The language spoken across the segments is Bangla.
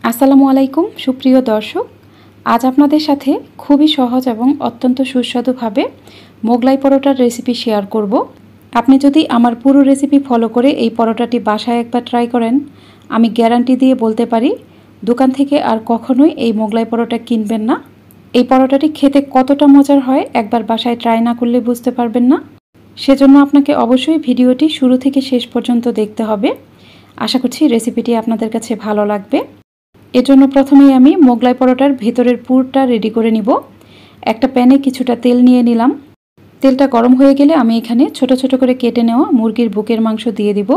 আসসালামু আলাইকুম সুপ্রিয় দর্শক, আজ আপনাদের সাথে খুবই সহজ এবং অত্যন্ত সুস্বাদুভাবে মোগলাই পরোটার রেসিপি শেয়ার করব। আপনি যদি আমার পুরো রেসিপি ফলো করে এই পরোটাটি বাসায় একবার ট্রাই করেন, আমি গ্যারান্টি দিয়ে বলতে পারি দোকান থেকে আর কখনোই এই মোগলাই পরোটা কিনবেন না। এই পরোটাটি খেতে কতটা মজার হয় একবার বাসায় ট্রাই না করলে বুঝতে পারবেন না। সেজন্য আপনাকে অবশ্যই ভিডিওটি শুরু থেকে শেষ পর্যন্ত দেখতে হবে। আশা করছি রেসিপিটি আপনাদের কাছে ভালো লাগবে। এজন্য প্রথমেই আমি মোগলাই পরোটার ভেতরের পুরটা রেডি করে নিব। একটা প্যানে কিছুটা তেল নিয়ে নিলাম। তেলটা গরম হয়ে গেলে আমি এখানে ছোট ছোট করে কেটে নেওয়া মুরগির বুকের মাংস দিয়ে দিব।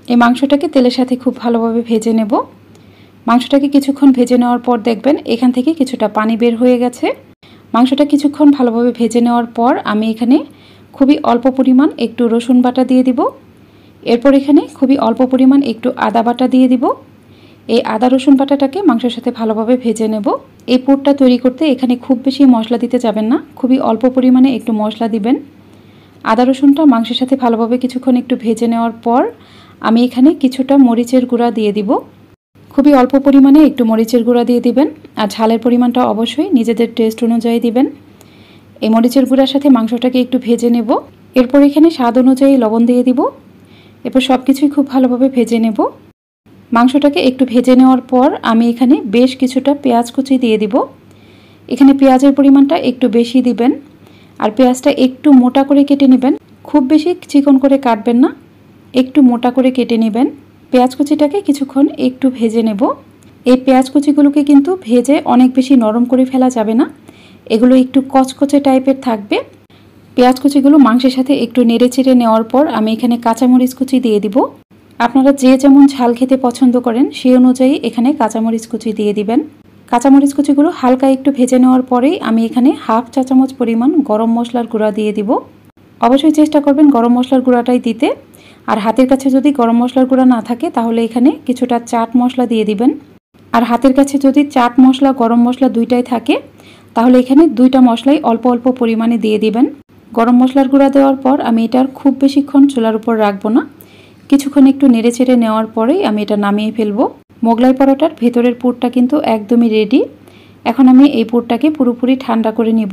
এই মাংসটাকে তেলের সাথে খুব ভালোভাবে ভেজে নেব। মাংসটাকে কিছুক্ষণ ভেজে নেওয়ার পর দেখবেন এখান থেকে কিছুটা পানি বের হয়ে গেছে। মাংসটা কিছুক্ষণ ভালোভাবে ভেজে নেওয়ার পর আমি এখানে খুবই অল্প পরিমাণ একটু রসুন বাটা দিয়ে দিব। এরপর এখানে খুবই অল্প পরিমাণ একটু আদা বাটা দিয়ে দিব। এই আদা রসুন বাটাটাকে মাংসের সাথে ভালোভাবে ভেজে নেব। এই পুরটা তৈরি করতে এখানে খুব বেশি মশলা দিতে যাবেন না, খুবই অল্প পরিমাণে একটু মশলা দিবেন। আদা রসুনটা মাংসের সাথে ভালোভাবে কিছুক্ষণ একটু ভেজে নেওয়ার পর আমি এখানে কিছুটা মরিচের গুঁড়া দিয়ে দিব। খুবই অল্প পরিমাণে একটু মরিচের গুঁড়া দিয়ে দিবেন, আর ঝালের পরিমাণটা অবশ্যই নিজেদের টেস্ট অনুযায়ী দিবেন। এই মরিচের গুঁড়ার সাথে মাংসটাকে একটু ভেজে নেব। এরপর এখানে স্বাদ অনুযায়ী লবণ দিয়ে দিব। এরপর সব কিছুই খুব ভালোভাবে ভেজে নেব। মাংসটাকে একটু ভেজে নেওয়ার পর আমি এখানে বেশ কিছুটা পেঁয়াজ কুচি দিয়ে দিব। এখানে পেঁয়াজের পরিমাণটা একটু বেশি দিবেন, আর পেঁয়াজটা একটু মোটা করে কেটে নেবেন। খুব বেশি চিকন করে কাটবেন না, একটু মোটা করে কেটে নেবেন। পেঁয়াজ কুচিটাকে কিছুক্ষণ একটু ভেজে নেব। এই পেঁয়াজ কুচিগুলোকে কিন্তু ভেজে অনেক বেশি নরম করে ফেলা যাবে না, এগুলো একটু কচকচে টাইপের থাকবে। পেঁয়াজ কুচিগুলো মাংসের সাথে একটু নেড়ে চেড়ে নেওয়ার পর আমি এখানে কাঁচামরিচ কুচি দিয়ে দিব। আপনারা যে যেমন ঝাল খেতে পছন্দ করেন সেই অনুযায়ী এখানে কাঁচামরিচ কুচি দিয়ে দিবেন। কাঁচামরিচ কুচিগুলো হালকা একটু ভেজে নেওয়ার পরেই আমি এখানে হাফ চা চামচ পরিমাণ গরম মশলার গুঁড়া দিয়ে দিব। অবশ্যই চেষ্টা করবেন গরম মশলার গুঁড়াটাই দিতে। আর হাতের কাছে যদি গরম মশলার গুঁড়া না থাকে তাহলে এখানে কিছুটা চাট মশলা দিয়ে দিবেন। আর হাতের কাছে যদি চাট মশলা গরম মশলা দুইটাই থাকে তাহলে এখানে দুইটা মশলাই অল্প অল্প পরিমাণে দিয়ে দিবেন। গরম মশলার গুঁড়া দেওয়ার পর আমি এটার খুব বেশিক্ষণ চুলার উপর রাখবো না, কিছুক্ষণ একটু নেড়ে চেড়ে নেওয়ার পরেই আমি এটা নামিয়ে ফেলবো। মোগলাই পরোটার ভেতরের পুরটা কিন্তু একদমই রেডি। এখন আমি এই পুরটাকে পুরোপুরি ঠান্ডা করে নিব।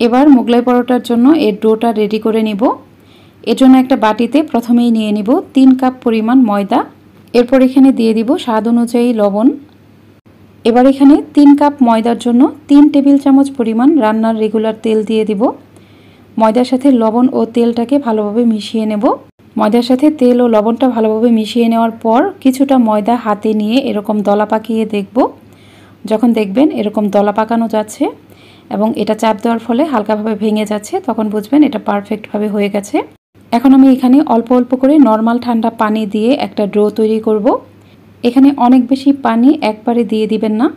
এবার মোগলাই পরোটার জন্য এর ডোটা রেডি করে নিব। এর জন্য একটা বাটিতে প্রথমেই নিয়ে নিব 3 কাপ পরিমাণ ময়দা। এরপর এখানে দিয়ে দিব স্বাদ অনুযায়ী লবণ। এবার এখানে 3 কাপ ময়দার জন্য 3 টেবিল চামচ পরিমাণ রান্নার রেগুলার তেল দিয়ে দিব। ময়দার সাথে লবণ ও তেলটাকে ভালোভাবে মিশিয়ে নেব। ময়দার সাথে তেল ও লবণটা ভালোভাবে মিশিয়ে নেওয়ার পর কিছুটা ময়দা হাতে নিয়ে এরকম দলা পাকিয়ে দেখব। যখন দেখবেন এরকম দলা পাকানো যাচ্ছে এবং এটা চাপ দেওয়ার ফলে হালকাভাবে ভেঙে যাচ্ছে, তখন বুঝবেন এটা পারফেক্টভাবে হয়ে গেছে। এখন আমি এখানে অল্প অল্প করে নর্মাল ঠান্ডা পানি দিয়ে একটা ডো তৈরি করব। এখানে অনেক বেশি পানি একবারে দিয়ে দিবেন না,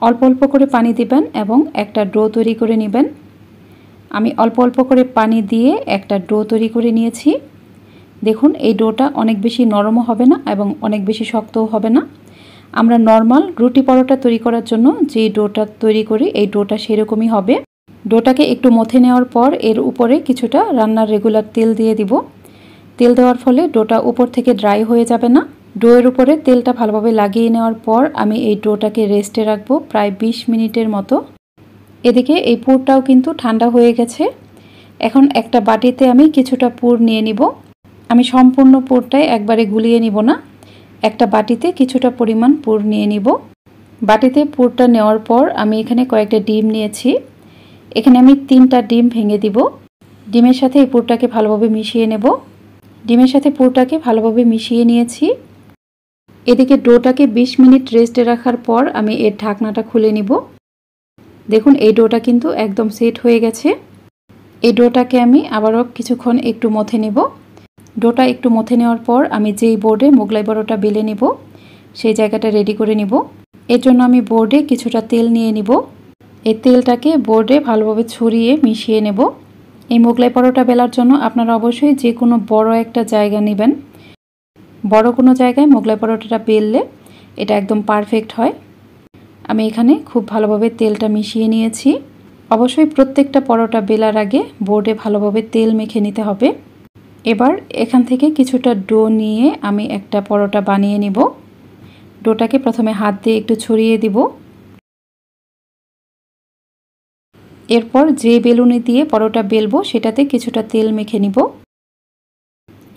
অল্প অল্প করে পানি দিবেন এবং একটা ডো তৈরি করে নেবেন। আমি অল্প অল্প করে পানি দিয়ে একটা ডো তৈরি করে নিয়েছি। দেখুন এই ডোটা অনেক বেশি নরমও হবে না এবং অনেক বেশি শক্তও হবে না। আমরা নর্মাল রুটি পরোটা তৈরি করার জন্য যে ডোটা তৈরি করি এই ডোটা সেরকমই হবে। ডোটাকে একটু মথে নেওয়ার পর এর উপরে কিছুটা রান্নার রেগুলার তেল দিয়ে দিব। তেল দেওয়ার ফলে ডোটা উপর থেকে ড্রাই হয়ে যাবে না। ডোয়ের উপরে তেলটা ভালোভাবে লাগিয়ে নেওয়ার পর আমি এই ডোটাকে রেস্টে রাখবো প্রায় 20 মিনিটের মতো। এদিকে এই পুরটাও কিন্তু ঠান্ডা হয়ে গেছে। এখন একটা বাটিতে আমি কিছুটা পুর নিয়ে নিব। আমি সম্পূর্ণ পুরটাই একবারে গুলিয়ে নিব না, একটা বাটিতে কিছুটা পরিমাণ পুর নিয়ে নিব। বাটিতে পুরটা নেওয়ার পর আমি এখানে কয়েকটা ডিম নিয়েছি। এখানে আমি 3টা ডিম ভেঙে দিব। ডিমের সাথে এই পুরটাকে ভালোভাবে মিশিয়ে নেব। ডিমের সাথে পুরটাকে ভালোভাবে মিশিয়ে নিয়েছি। এদিকে ডোটাকে 20 মিনিট রেস্টে রাখার পর আমি এর ঢাকনাটা খুলে নিব। দেখুন এই ডোটা কিন্তু একদম সেট হয়ে গেছে। এই ডোটাকে আমি আবারও কিছুক্ষণ একটু মথে নেব। ডোটা একটু মথে নেওয়ার পর আমি যেই বোর্ডে মোগলাই পরোটা বেলে নিব সেই জায়গাটা রেডি করে নিব। এর জন্য আমি বোর্ডে কিছুটা তেল নিয়ে নিব। এই তেলটাকে বোর্ডে ভালোভাবে ছড়িয়ে মিশিয়ে নেব। এই মোগলাই পরোটা বেলার জন্য আপনারা অবশ্যই যে কোনো বড় একটা জায়গা নেবেন। বড় কোনো জায়গায় মোগলাই পরোটাটা বেললে এটা একদম পারফেক্ট হয়। আমি এখানে খুব ভালোভাবে তেলটা মিশিয়ে নিয়েছি। অবশ্যই প্রত্যেকটা পরোটা বেলার আগে বোর্ডে ভালোভাবে তেল মেখে নিতে হবে। এবার এখান থেকে কিছুটা ডো নিয়ে আমি একটা পরোটা বানিয়ে নিব। ডোটাকে প্রথমে হাত দিয়ে একটু ছড়িয়ে দিব। এরপর যে বেলুনি দিয়ে পরোটা বেলবো সেটাতে কিছুটা তেল মেখে নিব।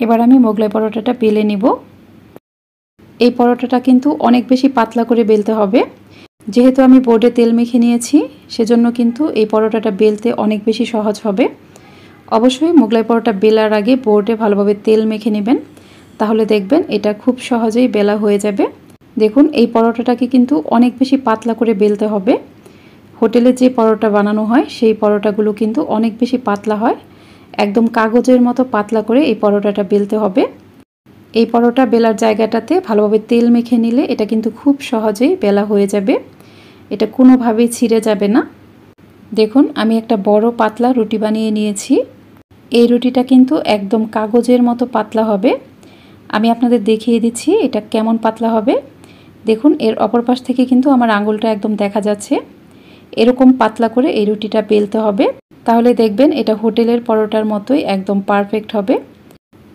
এবার আমি মোগলাই পরোটাটা বেলে নিব। এই পরোটাটা কিন্তু অনেক বেশি পাতলা করে বেলতে হবে। যেহেতু আমি বোর্ডে তেল মেখে নিয়েছি সেজন্য কিন্তু এই পরোটাটা বেলতে অনেক বেশি সহজ হবে। অবশ্যই মোগলাই পরোটা বেলার আগে বোর্ডে ভালোভাবে তেল মেখে নেবেন, তাহলে দেখবেন এটা খুব সহজেই বেলা হয়ে যাবে। দেখুন এই পরোটাটাকে কিন্তু অনেক বেশি পাতলা করে বেলতে হবে। হোটেলে যে পরোটা বানানো হয় সেই পরোটাগুলো কিন্তু অনেক বেশি পাতলা হয়। একদম কাগজের মতো পাতলা করে এই পরোটাটা বেলতে হবে। এই পরোটা বেলার জায়গাটাতে ভালোভাবে তেল মেখে নিলে এটা কিন্তু খুব সহজেই বেলা হয়ে যাবে। এটা কোনোভাবেই ছিঁড়ে যাবে না। দেখুন আমি একটা বড় পাতলা রুটি বানিয়ে নিয়েছি। এই রুটিটা কিন্তু একদম কাগজের মতো পাতলা হবে। আমি আপনাদের দেখিয়ে দিচ্ছি এটা কেমন পাতলা হবে। দেখুন এর অপর পাশ থেকে কিন্তু আমার আঙুলটা একদম দেখা যাচ্ছে। এরকম পাতলা করে এই রুটিটা বেলতে হবে, তাহলে দেখবেন এটা হোটেলের পরোটার মতোই একদম পারফেক্ট হবে।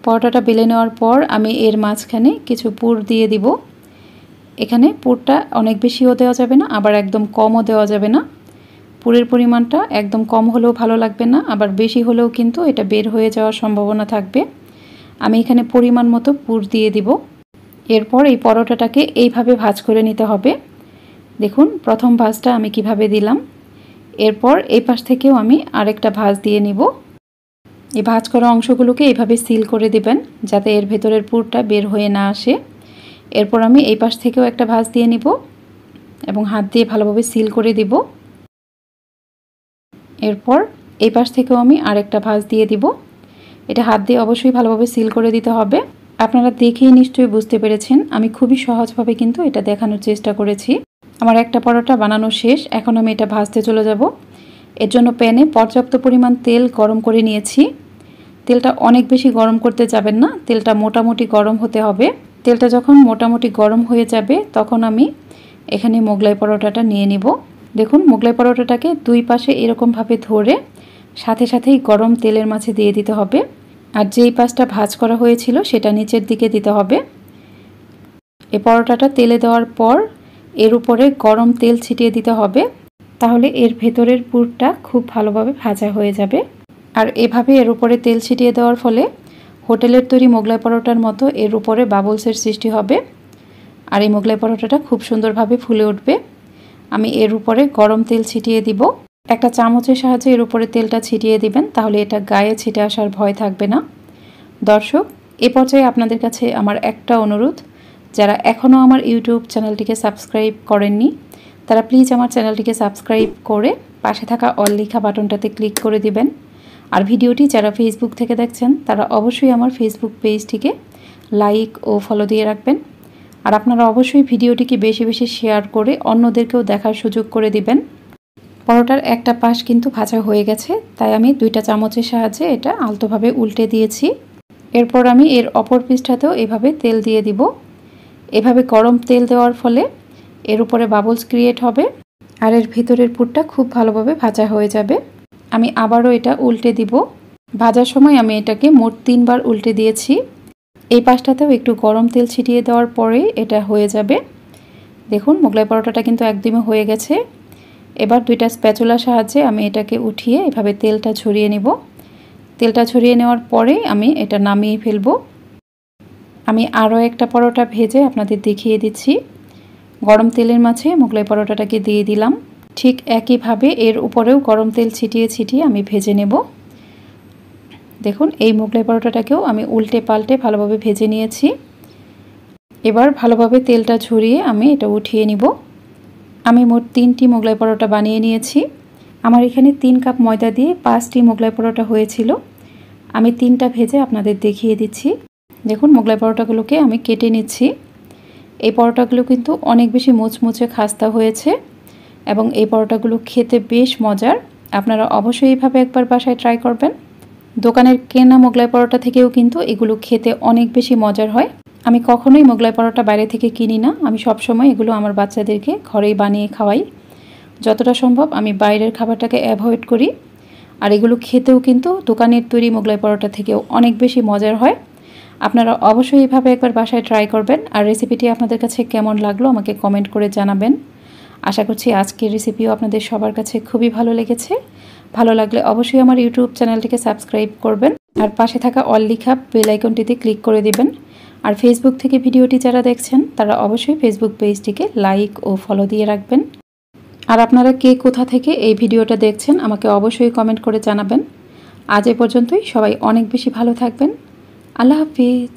পরোটাটা বেলে নেওয়ার পর আমি এর মাঝখানে কিছু পুর দিয়ে দিব। এখানে পুরটা অনেক বেশিও দেওয়া যাবে না, আবার একদম কমও দেওয়া যাবে না। পুরের পরিমাণটা একদম কম হলেও ভালো লাগবে না, আবার বেশি হলেও কিন্তু এটা বের হয়ে যাওয়ার সম্ভাবনা থাকবে। আমি এখানে পরিমাণ মতো পুর দিয়ে দিব। এরপর এই পরোটাটাকে এইভাবে ভাঁজ করে নিতে হবে। দেখুন প্রথম ভাঁজটা আমি কিভাবে দিলাম। এরপর এই পাশ থেকেও আমি আরেকটা ভাঁজ দিয়ে নিব। এই ভাঁজ করা অংশগুলোকে এইভাবে সিল করে দিবেন যাতে এর ভেতরের পুরটা বের হয়ে না আসে। এরপর আমি এই পাশ থেকেও একটা ভাঁজ দিয়ে নিব এবং হাত দিয়ে ভালোভাবে সিল করে দিব। এরপর এই পাশ থেকেও আমি আরেকটা ভাঁজ দিয়ে দিব। এটা হাত দিয়ে অবশ্যই ভালোভাবে সিল করে দিতে হবে। আপনারা দেখেই নিশ্চয়ই বুঝতে পেরেছেন আমি খুবই সহজভাবে কিন্তু এটা দেখানোর চেষ্টা করেছি। আমার একটা পরোটা বানানো শেষ, এখন আমি এটা ভাজতে চলে যাব। এর জন্য প্যানে পর্যাপ্ত পরিমাণ তেল গরম করে নিয়েছি। তেলটা অনেক বেশি গরম করতে যাবেন না, তেলটা মোটামুটি গরম হতে হবে। তেলটা যখন মোটামুটি গরম হয়ে যাবে তখন আমি এখানে মোগলাই পরোটাটা নিয়ে নিব। দেখুন মোগলাই পরোটাটাকে দুই পাশে এরকমভাবে ধরে সাথে সাথেই গরম তেলের মাঝে দিয়ে দিতে হবে। আর যেই পাশটা ভাজ করা হয়েছিল সেটা নিচের দিকে দিতে হবে। এই পরোটাটা তেলে দেওয়ার পর এর উপরে গরম তেল ছিটিয়ে দিতে হবে, তাহলে এর ভেতরের পুরটা খুব ভালোভাবে ভাজা হয়ে যাবে। আর এভাবে এর উপরে তেল ছিটিয়ে দেওয়ার ফলে হোটেলের তৈরি মোগলাই পরোটার মতো এর উপরে বাবলসের সৃষ্টি হবে আর এই মোগলাই পরোটাটা খুব সুন্দরভাবে ফুলে উঠবে। আমি এর উপরে গরম তেল ছিটিয়ে দিব। একটা চামচের সাহায্যে এর উপরে তেলটা ছিটিয়ে দিবেন, তাহলে এটা গায়ে ছিটে আসার ভয় থাকবে না। দর্শক, এ পর্যায়ে আপনাদের কাছে আমার একটা অনুরোধ, যারা এখনও আমার ইউটিউব চ্যানেলটিকে সাবস্ক্রাইব করেননি তারা প্লিজ আমার চ্যানেলটিকে সাবস্ক্রাইব করে পাশে থাকা অল লেখা বাটনটাতে ক্লিক করে দিবেন। আর ভিডিওটি যারা ফেসবুক থেকে দেখছেন তারা অবশ্যই আমার ফেসবুক পেজটিকে লাইক ও ফলো দিয়ে রাখবেন। আর আপনারা অবশ্যই ভিডিওটিকে বেশি বেশি শেয়ার করে অন্যদেরকেও দেখার সুযোগ করে দিবেন। পরোটার একটা পাশ কিন্তু ভাজা হয়ে গেছে, তাই আমি দুইটা চামচের সাহায্যে এটা আলতোভাবে উল্টে দিয়েছি। এরপর আমি এর অপর পৃষ্ঠাতেও এভাবে তেল দিয়ে দিব। এভাবে গরম তেল দেওয়ার ফলে এর উপরে বাবলস ক্রিয়েট হবে আর এর ভিতরের পুরটা খুব ভালোভাবে ভাজা হয়ে যাবে। আমি আবারও এটা উল্টে দিব। ভাজার সময় আমি এটাকে মোট 3 বার উল্টে দিয়েছি। এই পাশটাতেও একটু গরম তেল ছিটিয়ে দেওয়ার পরে এটা হয়ে যাবে। দেখুন মোগলাই পরোটাটা কিন্তু একদমই হয়ে গেছে। এবার দুইটা স্প্যাচুলার সাহায্যে আমি এটাকে উঠিয়ে এভাবে তেলটা ছড়িয়ে নেব। তেলটা ছড়িয়ে নেওয়ার পরে আমি এটা নামিয়ে ফেলব। আমি আরও একটা পরোটা ভেজে আপনাদের দেখিয়ে দিচ্ছি। গরম তেলের মাঝে মোগলাই পরোটাটাকে দিয়ে দিলাম। ঠিক একইভাবে এর উপরেও গরম তেল ছিটিয়ে ছিটিয়ে আমি ভেজে নেব। দেখুন এই মোগলাই পরোটাটাকেও আমি উল্টে পাল্টে ভালোভাবে ভেজে নিয়েছি। এবার ভালোভাবে তেলটা ঝরিয়ে আমি এটা উঠিয়ে নিব। আমি মোট 3টি মোগলাই পরোটা বানিয়ে নিয়েছি। আমার এখানে 3 কাপ ময়দা দিয়ে 5টি মোগলাই পরোটা হয়েছিল। আমি 3টা ভেজে আপনাদের দেখিয়ে দিচ্ছি। দেখুন মোগলাই পরোটাগুলোকে আমি কেটে নিচ্ছি। এই পরোটাগুলো কিন্তু অনেক বেশি মুচমুচে খাস্তা হয়েছে এবং এই পরোটাগুলো খেতে বেশ মজার। আপনারা অবশ্যই এইভাবে একবার বাসায় ট্রাই করবেন। দোকানের কেনা মোগলাই পরোটা থেকেও কিন্তু এগুলো খেতে অনেক বেশি মজার হয়। আমি কখনোই মোগলাই পরোটা বাইরে থেকে কিনি না, আমি সবসময় এগুলো আমার বাচ্চাদেরকে ঘরেই বানিয়ে খাওয়াই। যতটা সম্ভব আমি বাইরের খাবারটাকে অ্যাভয়েড করি। আর এগুলো খেতেও কিন্তু দোকানের তৈরি মোগলাই পরোটা থেকেও অনেক বেশি মজার হয়। আপনারা অবশ্যই এইভাবে একবার বাসায় ট্রাই করবেন। আর রেসিপিটি আপনাদের কাছে কেমন লাগলো আমাকে কমেন্ট করে জানাবেন। আশা করছি আজকের রেসিপিও আপনাদের সবার কাছে খুবই ভালো লেগেছে। ভালো লাগলে অবশ্যই আমার ইউটিউব চ্যানেলটিকে সাবস্ক্রাইব করবেন আর পাশে থাকা অল লেখা বেল আইকনটিতে ক্লিক করে দিবেন। আর ফেসবুক থেকে ভিডিওটি যারা দেখছেন তারা অবশ্যই ফেসবুক পেজটিকে লাইক ও ফলো দিয়ে রাখবেন। আর আপনারা কে কোথা থেকে এই ভিডিওটা দেখছেন আমাকে অবশ্যই কমেন্ট করে জানাবেন। আজ এ পর্যন্তই, সবাই অনেক বেশি ভালো থাকবেন। আল্লাহ হাফিজ।